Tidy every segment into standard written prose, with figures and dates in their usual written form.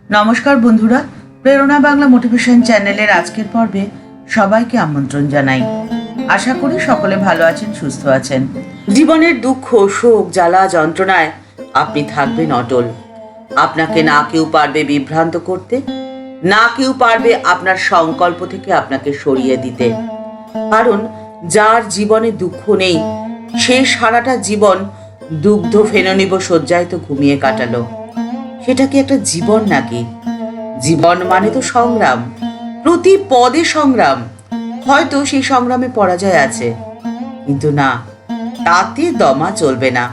নমস্কার বন্ধুরা, প্রেরণা বাংলা মোটিভেশন চ্যানেলের আজকের পর্বে সবাইকে আমন্ত্রণ জানাই। আশা করি সকলে ভালো আছেন, সুস্থ আছেন। জীবনের দুঃখ, শোক, জ্বালা, যন্ত্রণায় আপনি থাকবেন অটল। আপনাকে না কেউ পারবে বিভ্রান্ত করতে, না কেউ পারবে আপনার সংকল্প থেকে আপনাকে সরিয়ে দিতে। কারণ যার জীবনে দুঃখ নেই, সে সারাটা জীবন দুগ্ধ ফেননিব শয্যায় তো ঘুমিয়ে কাটালো। সেটা কি একটা জীবন নাকি? জীবন মানে তো সংগ্রাম, প্রতি পদে সংগ্রাম। হয়তো সেই সংগ্রামে পরাজয় আছে, কিন্তু না, তাতে দমা চলবে না।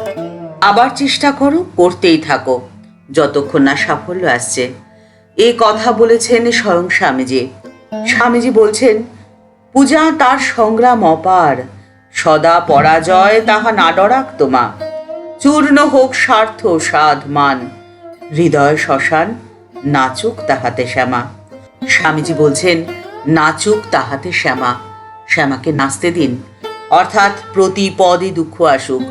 আবার চেষ্টা করো, করতেই থাকো, যতক্ষণ না সাফল্য আসছে। এই কথা বলেছেন স্বয়ং স্বামীজি। স্বামীজি বলছেন, পূজা তার সংগ্রাম অপার, সদা পরাজয় তাহা না ডরাক তোমা। চূর্ণ হোক স্বার্থ সাধ মান, হৃদয় শ্মশান নাচুক তাহাতে শ্যামা। স্বামীজি বলছেন, নাচুক তাহাতে শ্যামা। শ্যামাকে নাচতে দিন, অর্থাৎ প্রতি পদে দুঃখ আসুক,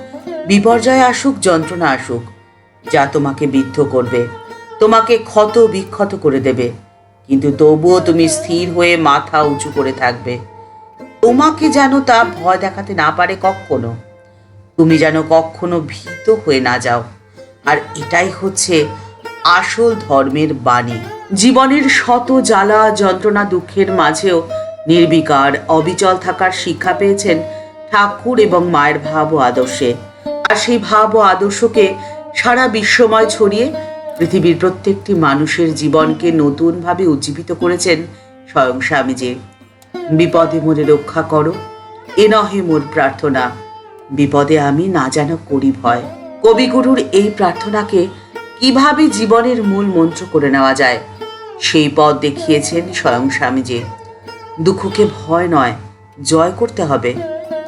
বিপর্যয় আসুক, যন্ত্রণা আসুক, যা তোমাকে বিদ্ধ করবে, তোমাকে ক্ষত বিক্ষত করে দেবে, কিন্তু তবুও তুমি স্থির হয়ে মাথা উঁচু করে থাকবে। তোমাকে যেন তা ভয় দেখাতে না পারে কখনো, তুমি যেন কখনো ভীত হয়ে না যাও। আর এটাই হচ্ছে আসল ধর্মের বাণী। জীবনের শত জ্বালা, যন্ত্রণা, দুঃখের মাঝেও নির্বিকার অবিচল থাকার শিক্ষা পেয়েছেন ঠাকুর এবং মায়ের ভাব ও আদর্শে। আর সেই ভাব ও আদর্শকে সারা বিশ্বময় ছড়িয়ে পৃথিবীর প্রত্যেকটি মানুষের জীবনকে নতুনভাবে উজ্জীবিত করেছেন স্বয়ং স্বামীজি। বিপদে মোরে রক্ষা করো, এ নহে মোর প্রার্থনা, বিপদে আমি না যেন করি ভয়। কবিগুরুর এই প্রার্থনাকে কিভাবে জীবনের মূল মন্ত্র করে নেওয়া যায়, সেই পথ দেখিয়েছেন স্বয়ং স্বামীজি। দুঃখকে ভয় নয়, জয় করতে হবে।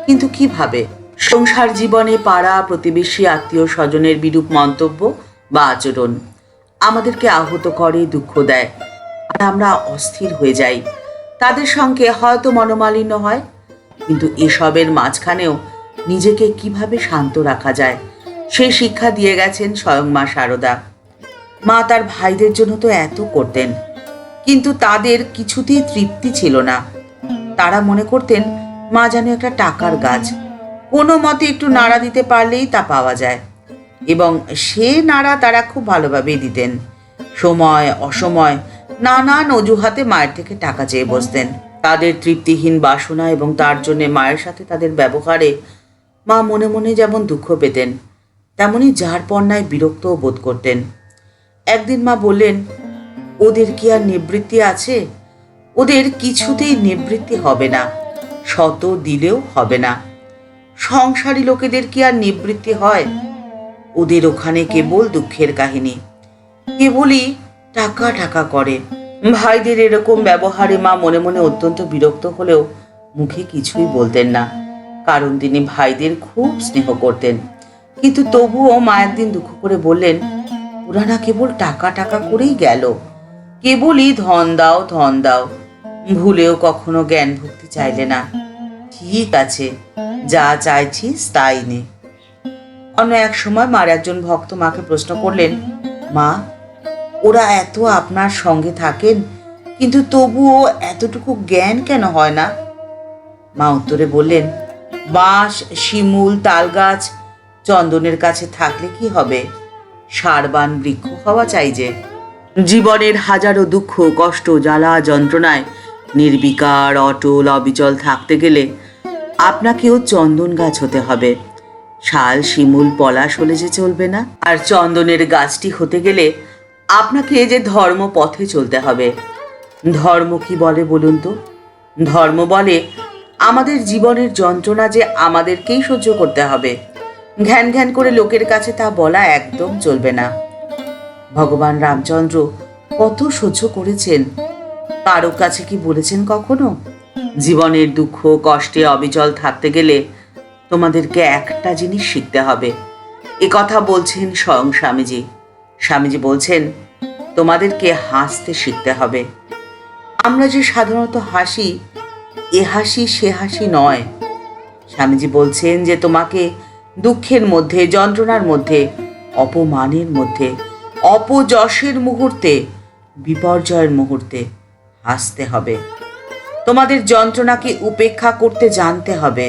কিন্তু কিভাবে? সংসার জীবনে পাড়া প্রতিবেশী, আত্মীয় স্বজনের বিরূপ মন্তব্য বা আচরণ আমাদেরকে আহত করে, দুঃখ দেয়, আর আমরা অস্থির হয়ে যাই। তাদের সঙ্গে হয়তো মনোমালিন্য হয়, কিন্তু এসবের মাঝখানেও নিজেকে কিভাবে শান্ত রাখা যায়, সেই শিক্ষা দিয়ে গেছেন স্বয়ং মা শারদা। মা তার ভাইদের জন্য তো এত করতেন, কিন্তু তাদের কিছুতেই তৃপ্তি ছিল না। তারা মনে করতেন মা যেন একটা টাকার গাছ, কোনো মতে একটু নাড়া দিতে পারলেই তা পাওয়া যায়, এবং সে নাড়া তারা খুব ভালোভাবেই দিতেন। সময় অসময় নানান অজুহাতে মায়ের থেকে টাকা চেয়ে বসতেন। তাদের তৃপ্তিহীন বাসনা এবং তার জন্য মায়ের সাথে তাদের ব্যবহারে মা মনে মনে যেমন দুঃখ পেতেন, তেমনি যার পণ্যায় বিরক্তও বোধ করতেন। একদিন মা বললেন, ওদের কি আর নিবৃত্তি আছে? ওদের কিছুতেই নিবৃত্তি হবে না, শত দিলেও হবে না। সংসারী লোকেদের কি আর নিবৃত্তি হয়? ওদের ওখানে কেবল দুঃখের কাহিনী, কেবলই টাকা টাকা করে। ভাইদের এরকম ব্যবহারে মা মনে মনে অত্যন্ত বিরক্ত হলেও মুখে কিছুই বলতেন না, কারণ তিনি ভাইদের খুব স্নেহ করতেন। কিন্তু তবুও মা একদিন দুঃখ করে বললেন, ওরা না কেবল টাকা টাকা করেই গেল, কেবলই ধন দাও ধন দাও, ভুলেও কখনো জ্ঞান ভক্তি চাইলে না। ঠিক আছে, যা চাইছিস তাই নে। অন্য এক সময় মার একজন ভক্ত মাকে প্রশ্ন করলেন, মা, ওরা এত আপনার সঙ্গে থাকেন, কিন্তু তবুও এতটুকু জ্ঞান কেন হয় না? মা উত্তরে বললেন, বাঁশ, শিমুল, তাল গাছ, চন্দনের কাছে থাকলে কি হবে? সারবান বৃক্ষ হওয়া চাই যে। জীবনের হাজারো দুঃখ, কষ্ট, জ্বালা, যন্ত্রণায় নির্বিকার অটল অবিচল থাকতে গেলে আপনাকেও চন্দন গাছ হতে হবে। শাল, শিমুল, পলাশ হলে যে চলবে না। আর চন্দনের গাছটি হতে গেলে আপনাকে যে ধর্ম পথে চলতে হবে। ধর্ম কি বলে বলুন তো? ধর্ম বলে আমাদের জীবনের যন্ত্রণা যে আমাদেরকেই সহ্য করতে হবে। ঘ্যান ঘ্যান করে লোকের কাছে তা বলা একদম চলবে না। ভগবান রামচন্দ্র কত সহ্য করেছেন, কারো কাছে কি বলেছেন কখনো? জীবনের দুঃখ কষ্টে অবিচল থাকতে গেলে তোমাদেরকে একটা জিনিস শিখতে হবে। এ কথা বলছেন স্বয়ং স্বামীজি। স্বামীজি বলছেন, তোমাদেরকে হাসতে শিখতে হবে। আমরা যে সাধারণত হাসি, এ হাসি সে হাসি নয়। স্বামীজি বলছেন যে তোমাকে দুঃখের মধ্যে, যন্ত্রণার মধ্যে, অপমানের মধ্যে, অপযশের মুহূর্তে বিপর্যয়ের মুহূর্তে হাসতে হবে। তোমাদের যন্ত্রণাকে উপেক্ষা করতে জানতে হবে।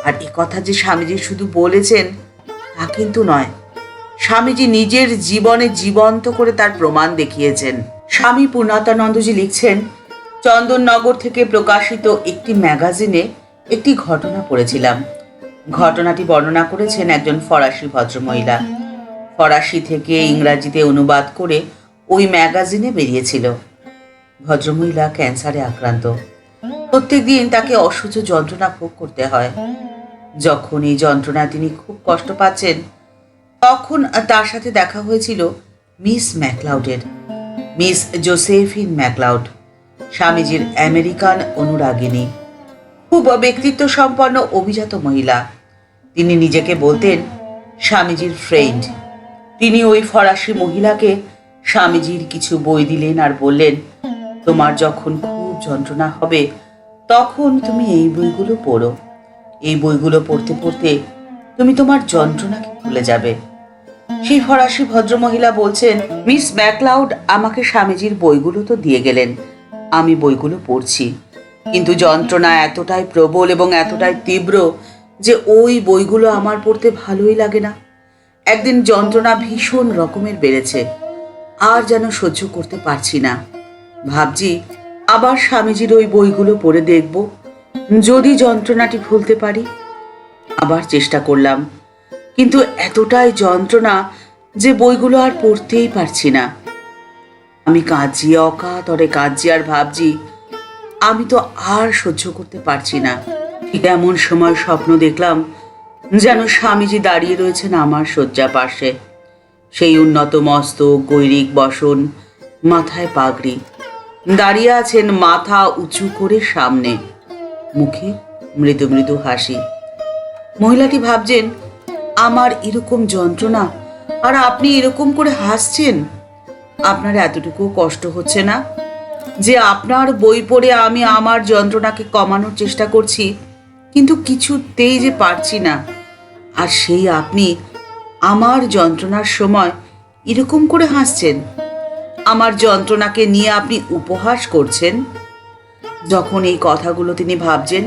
আর এ কথা যে স্বামীজি শুধু বলেছেন তা কিন্তু নয়, স্বামীজি নিজের জীবনে জীবন্ত করে তার প্রমাণ দেখিয়েছেন। স্বামী পূর্ণানন্দজি লিখছেন, চন্দননগর থেকে প্রকাশিত একটি ম্যাগাজিনে একটি ঘটনা পড়েছিলাম। ঘটনাটি বর্ণনা করেছেন একজন ফরাসি ভদ্রমহিলা। ফরাসি থেকে ইংরাজিতে অনুবাদ করে ওই ম্যাগাজিনে বেরিয়েছিল। ভদ্রমহিলা ক্যান্সারে আক্রান্ত। প্রত্যেক দিন তাকে অসহ্য যন্ত্রণা ভোগ করতে হয়। যখন এই যন্ত্রণায় তিনি খুব কষ্ট পাচ্ছেন, তখন তার সাথে দেখা হয়েছিল মিস ম্যাকলাউডের। মিস জোসেফিন ম্যাকলাউড স্বামীজির আমেরিকান অনুরাগিনী, খুব ব্যক্তিত্ব সম্পন্ন অভিজাত মহিলা। তিনি নিজেকে বলতেন স্বামীজির ফ্রেন্ড। তিনি ওই ফরাসি মহিলাকে স্বামীজির কিছু বই দিলেন আর বললেন, তোমার যখন খুব যন্ত্রণা হবে তখন তুমি এই বইগুলো পড়ো। এই বইগুলো পড়তে পড়তে তুমি তোমার যন্ত্রণাকে ভুলে যাবে। সেই ফরাসি ভদ্রমহিলা বলছেন, মিস ম্যাকলাউড আমাকে স্বামীজির বইগুলো তো দিয়ে গেলেন, আমি বইগুলো পড়ছি, কিন্তু যন্ত্রণা এতটাই প্রবল এবং এতটাই তীব্র যে ওই বইগুলো আমার পড়তে ভালোই লাগে না। একদিন যন্ত্রণা ভীষণ রকমের বেড়েছে, আর যেন সহ্য করতে পারছি না। ভাবছি আবার স্বামীজির ওই বইগুলো পড়ে দেখব, যদি যন্ত্রণাটি ভুলতে পারি। আবার চেষ্টা করলাম, কিন্তু এতটাই যন্ত্রণা যে বইগুলো আর পড়তেই পারছি না। আমি কাঁদছি, অকাতরে কাঁদছি আর ভাবছি আমি তো আর সহ্য করতে পারছি না। ঠিক এমন সময় স্বপ্ন দেখলাম যেন স্বামীজি দাঁড়িয়ে রয়েছেন আমার শয্যা পাশে। সেই উন্নত মস্তক, গৈরিক বসন, মাথায় পাগড়ি, দাঁড়িয়ে আছেন মাথা উঁচু করে সামনে, মুখে মৃদু মৃদু হাসি। মহিলাটি ভাবছেন আমার এরকম যন্ত্রণা আর আপনি এরকম করে হাসছেন। আপনার এতটুকু কষ্ট হচ্ছে না যে আপনার বই পড়ে আমি আমার যন্ত্রণাকে কমানোর চেষ্টা করছি, কিন্তু কিছুতেই যে পারছি না, আর সেই আপনি আমার যন্ত্রণার সময় এরকম করে হাসছেন। আমার যন্ত্রণাকে নিয়ে আপনি উপহাস করছেন। যখন এই কথাগুলো তিনি ভাবছেন,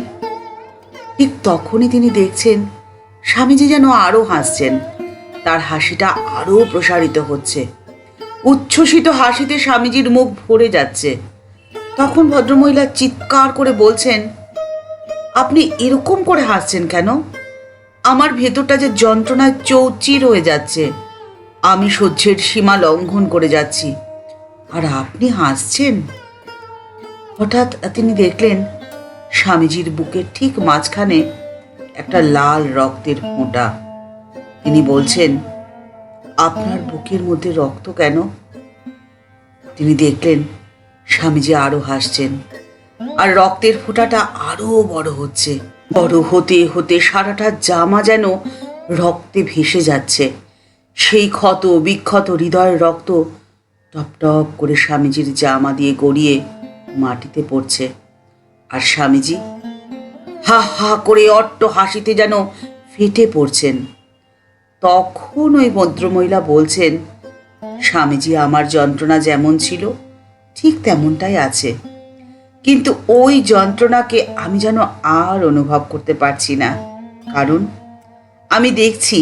ঠিক তখনই তিনি দেখছেন স্বামীজি যেন আরো হাসছেন। তার হাসিটা আরো প্রসারিত হচ্ছে। উচ্ছ্বসিত হাসিতে স্বামীজির মুখ ভরে যাচ্ছে। তখন ভদ্রমহিলা চিৎকার করে বলছেন, আপনি এরকম করে হাসছেন কেন? আমার ভেতরটা যে যন্ত্রণায় চৌচির হয়ে যাচ্ছে। আমি সহ্যের সীমা লঙ্ঘন করে যাচ্ছি, আর আপনি হাসছেন। হঠাৎ তিনি দেখলেন স্বামীজির বুকের ঠিক মাঝখানে একটা লাল রক্তের ফোঁটা। তিনি বলছেন, আপনার বুকের মধ্যে রক্ত কেন? তিনি দেখলেন স্বামীজি আরো হাসছেন, আর রক্তের ফোঁটাটা আরো বড় হচ্ছে। বড় হতে হতে সারাটা জামা যেন রক্তে ভেসে যাচ্ছে। সেই ক্ষত বিক্ষত হৃদয়ের রক্ত টপ টপ করে স্বামীজির জামা দিয়ে গড়িয়ে মাটিতে পড়ছে। আর স্বামীজি হা হা করে অট্ট হাসিতে যেন ফেটে পড়ছেন। তখন ওই ভদ্রমহিলা বলছেন, স্বামীজি আমার যন্ত্রণা যেমন ছিল ঠিক তেমনটাই আছে, কিন্তু ওই যন্ত্রণাকে আমি যেন আর অনুভব করতে পারছি না। কারণ আমি দেখছি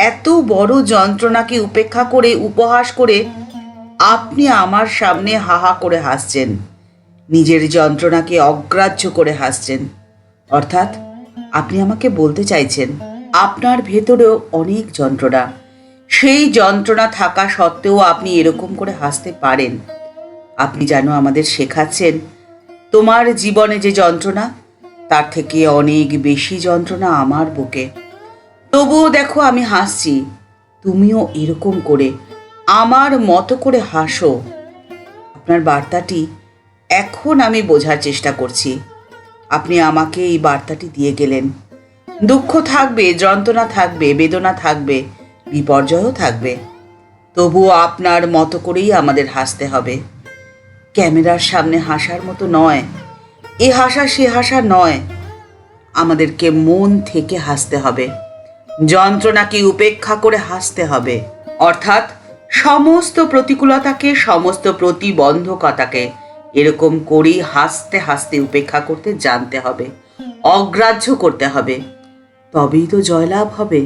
এত বড় যন্ত্রণাকে উপেক্ষা করে, উপহাস করে আপনি আমার সামনে হাহা করে হাসছেন, নিজের যন্ত্রণাকে অগ্রাহ্য করে হাসছেন। অর্থাৎ আপনি আমাকে বলতে চাইছেন আপনার ভেতরেও অনেক যন্ত্রণা, সেই যন্ত্রণা থাকা সত্ত্বেও আপনি এরকম করে হাসতে পারেন। আপনি যেন আমাদের শেখাচ্ছেন তোমার জীবনে যে যন্ত্রণা তার থেকে অনেক বেশি যন্ত্রণা আমার বুকে, তবুও দেখো আমি হাসছি, তুমিও এরকম করে আমার মতো করে হাসো। আপনার বার্তাটি এখন আমি বোঝার চেষ্টা করছি। আপনি আমাকে এই বার্তাটি দিয়ে গেলেন। দুঃখ থাকবে, যন্ত্রণা থাকবে, বেদনা থাকবে, বিপর্যয়ও থাকবে, তবুও আপনার মতো করেই আমাদের হাসতে হবে। ক্যামেরার সামনে হাসার মতো নয়, এ হাসা সে হাসা নয়, আমাদেরকে মন থেকে হাসতে হবে, যন্ত্রণাকে উপেক্ষা করে হাসতে হবে। অর্থাৎ সমস্ত প্রতিকূলতাকে, সমস্ত প্রতিবন্ধকতাকে এরকম করেই হাসতে হাসতে উপেক্ষা করতে জানতে হবে, অগ্রাহ্য করতে হবে। তবেই তো জয়লাভ হবে,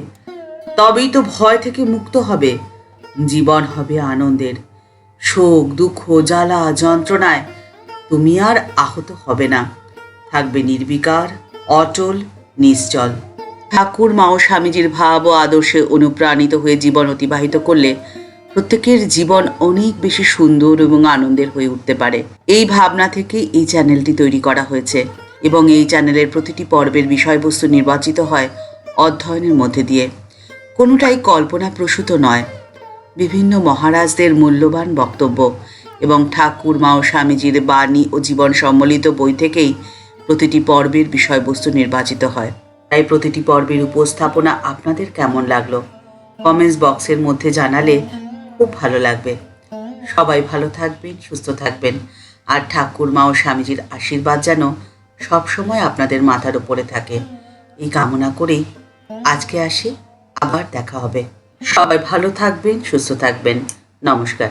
তবেই তো ভয় থেকে মুক্ত হবে। জীবন হবে আনন্দের। শোক, দুঃখ, জ্বালা, যন্ত্রণায় তুমি আর আহত হবে না, থাকবে নির্বিকার, অটল, নিশ্চল। ঠাকুর মা ও স্বামীজির ভাব ও আদর্শে অনুপ্রাণিত হয়ে জীবন অতিবাহিত করলে প্রত্যেকের জীবন অনেক বেশি সুন্দর এবং আনন্দের হয়ে উঠতে পারে। এই ভাবনা থেকে এই চ্যানেলটি তৈরি করা হয়েছে এবং এই চ্যানেলের প্রতিটি পর্বের বিষয়বস্তু নির্বাচিত হয় অধ্যয়নের মধ্যে দিয়ে। কোনোটাই কল্পনাপ্রসূত নয়। বিভিন্ন মহারাজদের মূল্যবান বক্তব্য এবং ঠাকুর মা ও স্বামীজির বাণী ও জীবন সম্বলিত বই থেকেই প্রতিটি পর্বের বিষয়বস্তু নির্বাচিত হয়। তাই প্রতিটি পর্বের উপস্থাপনা আপনাদের কেমন লাগলো কমেন্টস বক্সের মধ্যে জানালে খুব ভালো লাগবে। সবাই ভালো থাকবেন, সুস্থ থাকবেন, আর ঠাকুর মা ও স্বামীজির আশীর্বাদ যেন সবসময় আপনাদের মাথার উপরে থাকে, এই কামনা করেই আজকে আসি। আবার দেখা হবে। সবাই ভালো থাকবেন, সুস্থ থাকবেন। নমস্কার।